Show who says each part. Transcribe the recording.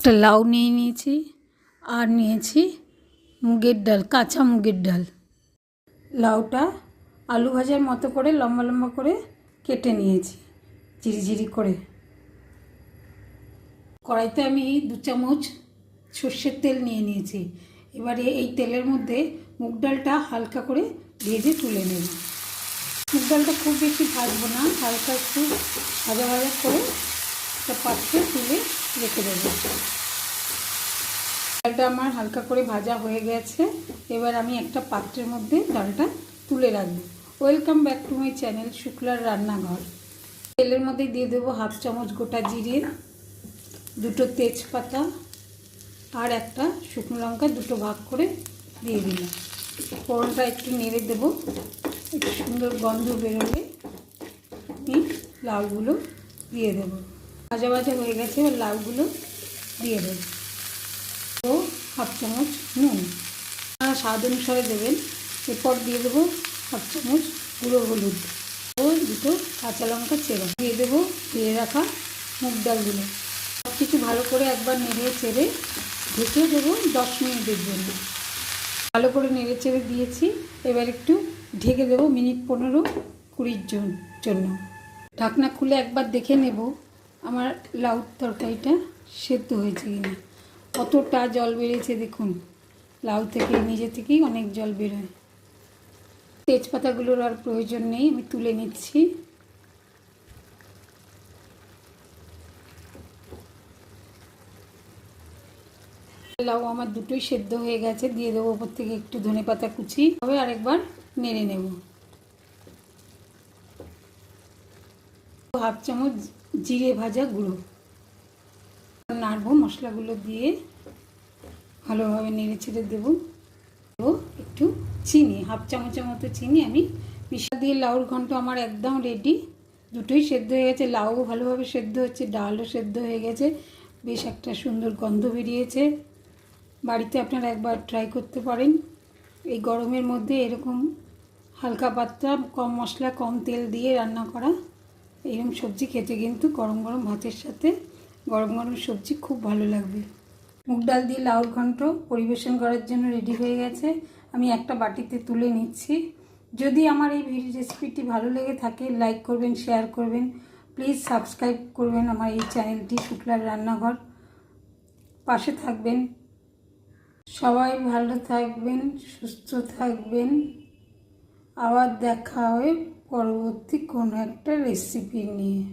Speaker 1: একটা লাউ নিয়ে নিয়েছি আর নিয়েছি মুগের ডাল, কাঁচা মুগের ডাল। লাউটা আলু ভাজার মতো করে লম্বা লম্বা করে কেটে নিয়েছি ঝিরিঝিরি করে। কড়াইতে আমি 2 চামচ সর্ষের তেল নিয়ে নিয়েছি। এবারে এই তেলের মধ্যে মুগ ডালটা হালকা করে ভেজে তুলে নেব। মুগ ডালটা খুব বেশি ভাজবো না, হালকা একটু ভাজা ভাজা করে একটা পাত্রে তুলে রেখে দেবো। ডালটা আমার হালকা করে ভাজা হয়ে গেছে। এবার আমি একটা পাত্রের মধ্যে ডালটা তুলে রাখবো। Welcome back to my channel শুক্লার রান্নাঘর। তেলের মধ্যে দিয়ে দেবো 1/2 চামচ গোটা জিরে, 2টো তেজপাতা আর একটা শুকনো লঙ্কা 2টো ভাগ করে দিয়ে দিলাম। ফোড়নটা একটু নেড়ে দেবো, একটু সুন্দর গন্ধ বেরোলে আমি লাউগুলো দিয়ে দেবো। ভাজা ভাজা হয়ে গেছে, এবার লাউগুলো দিয়ে দেবো। তো 1/2 চামচ নুন, আপনারা স্বাদ অনুসারে দেবেন। এরপর দিয়ে দেবো 1/2 চামচ গুঁড়ো হলুদ ও 2টো কাঁচা লঙ্কা চেরা দিয়ে দেবো। ধুয়ে রাখা মুগ ডালগুলো সব কিছু ভালো করে একবার নেড়ে চেড়ে ঢেকে দেবো 10 মিনিটের জন্য। ভালো করে নেড়ে চেড়ে দিয়েছি। এবার একটু ঢেকে দেবো মিনিট 15-20 জন্য। ঢাকনা খুলে একবার দেখে নেব আমার লাউ তরকারিটা সেদ্ধ হয়েছে কিনা। কতটা জল বেরিয়েছে দেখুন, লাউ থেকে নিজে থেকেই অনেক জল বেরোয়। তেজপাতাগুলোর আর প্রয়োজন নেই, আমি তুলে নিচ্ছি। লাউ আমার দুটোই সেদ্ধ হয়ে গেছে। দিয়ে দেবো ওপর থেকে একটু ধনেপাতা কুচি। তবে আরেকবার নেড়ে নেব। 1/2 চামচ জিরে ভাজা গুঁড়ো নাড়বো। মশলাগুলো দিয়ে ভালোভাবে নেড়ে ছেড়ে দেবো। একটু চিনি, 1/2 চামচের মতো চিনি আমি মিশিয়ে দিয়ে লাউর ঘন্ট আমার একদম রেডি। দুটোই সেদ্ধ হয়ে গেছে, লাউও ভালোভাবে সেদ্ধ হচ্ছে, ডালও সেদ্ধ হয়ে গেছে। বেশ একটা সুন্দর গন্ধ বেরিয়েছে। বাড়িতে আপনারা একবার ট্রাই করতে পারেন। এই গরমের মধ্যে এরকম হালকা পাতলা কম মশলা কম তেল দিয়ে রান্না করা এরকম সবজি খেতে কিন্তু গরম গরম ভাতের সাথে গরম গরম সবজি খুব ভালো লাগবে। মুগ ডাল দিয়ে লাউর ঘন্ট পরিবেশন করার জন্য রেডি হয়ে গেছে। আমি একটা বাটিতে তুলে নিচ্ছি। যদি আমার এই রেসিপিটি ভালো লেগে থাকে লাইক করবেন, শেয়ার করবেন, প্লিজ সাবস্ক্রাইব করবেন আমার এই চ্যানেলটি শুক্লার রান্নাঘর। পাশে থাকবেন। সবাই ভালো থাকবেন, সুস্থ থাকবেন। আবার দেখা হবে পরবর্তী কোনো একটা রেসিপি নিয়ে।